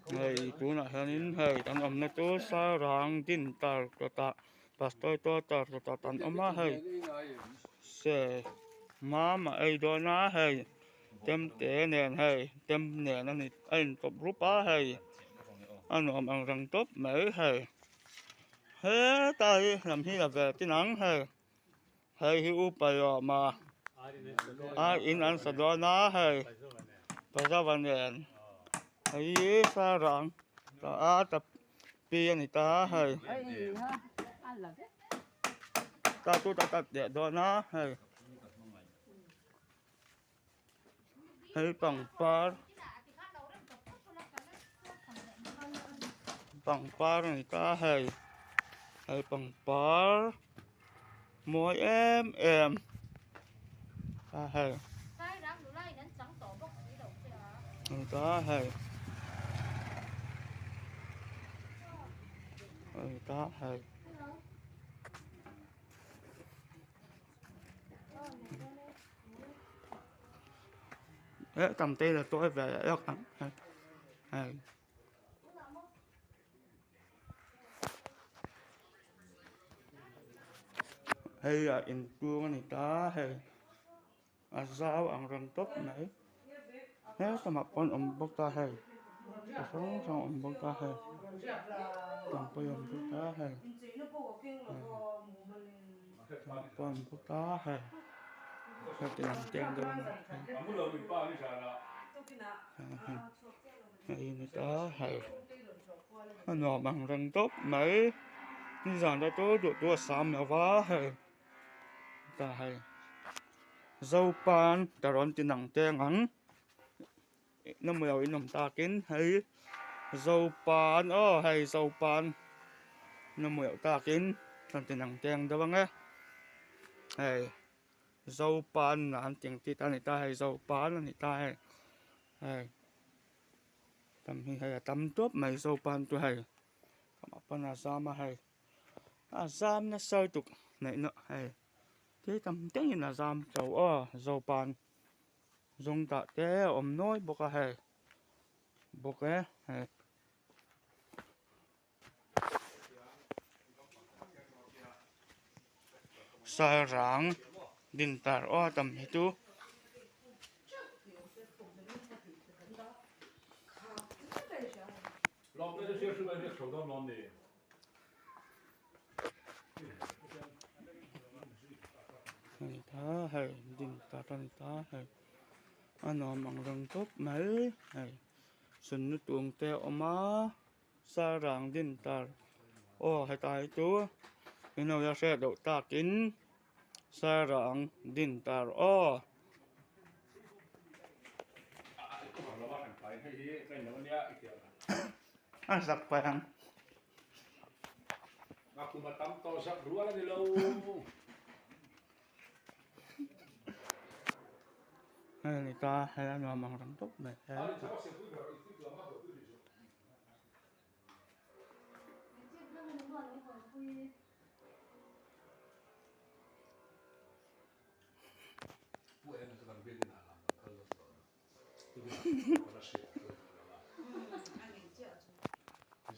Hei puna hanin hei tan omna to sarang din tar kota pastoi to tar kota tan oma hei se mama ai dona hei tem te nen hei tem nen ani ain top rupa hei anom ang rang top mai hei he tai lam hi la ve tinang hei hei hi upayo ma in an sadona hei pasawanen hei sarang ta ta pi ani ta hei ta tu ta de dona hei hei pang par ni ta hei pang par moi em ta hei ta hei ta hei tầm tê là tôi về được hay là in tuông này ta hay sao ăn răng tốt này hết sama pon bốc ta hay sống xong bốc ta hay tầm bây bốc ta hay pon bốc ta hay theo tiền tiền đâu này ta hay nó bằng răng tốt mấy ni rằng đã tôi được tua sam là quá hay ta hay dâu pan ta ron tin nặng tên ngắn nó mèo in nằm ta kín hay dâu pan hay dâu pan nó mèo ta kín ron tin nặng tên đó vâng á hay dâu pan là anh tiếng ti ta này ta hay dâu pan là này ta hay tầm hay tầm tốt mày dâu pan tôi hay mà pan là sao mà hay giam nó sơi tục này nọ hay thế tầm tiếng là giam cháu dâu pan dùng tạ té nói bốc hay bốc hay sarang din tar tầm hết tu này ta hay din tar ta hay anh mang răng tốt mấy hay sân nước tuồng teo mà sarang din tar hay tai tu ino ya se do ta kin sarang din tar sak pang aku matam to sak dua la dilo này ta hay là mang răng tốt này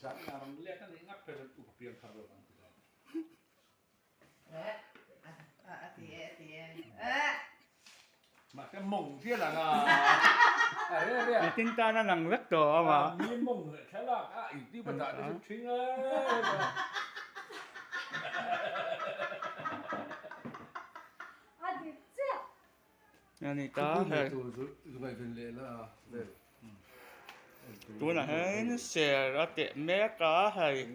Sa làm lẽ cái này ngắt phải được tụ tiền thằng rồi mà cái mông kia là cái tin ta nó nặng rất to mà mi mông thế là đi bắt đầu nó chuyên này ta hay tôi là hay nó xẻ ra tiệm mé cá hay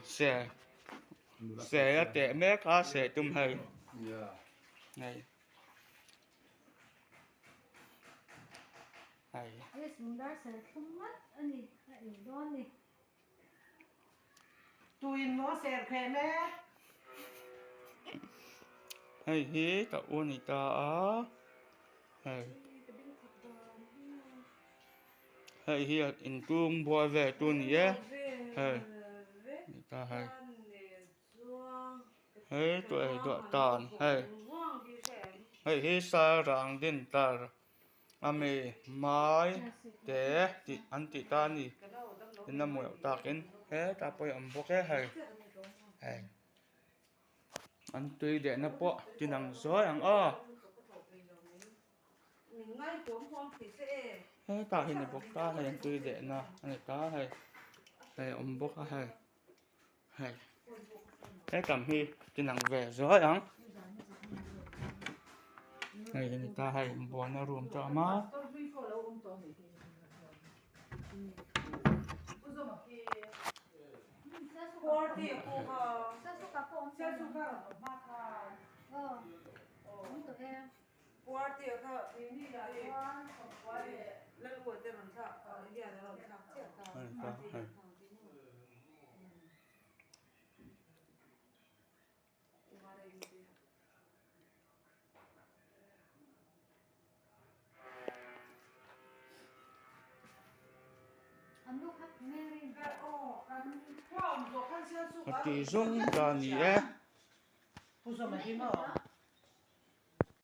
xẻ ra tiệm mé cá xẻ tum hay này hay tui nó xẻ khè mẹ hay hí ta uốn này ta hay hi in tung bùa về tuần nhé hay ta hay tuổi đọa tàn hay hi sarang din tar a me mai te ti an ti ta ni tin na mo takin he ta poi am bo ke hai hai an tui de na po tinang zo ang a ngay cuốn phong thì sẽ he ta hin ni bok ta hai an tui de na an ta hai hai am bo ka hai hai he kam hi tinang ve zo ang hai ni ta hai bo na room ta ma tôi vi phô lâu ông tôi thì bây giờ mà khi qua thì cô sẽ xuất ra mà cả qua thì cả ini là qua lên của tên làm sao bây giờ là làm sao chết ta ti zong ta ni e 不是没听到。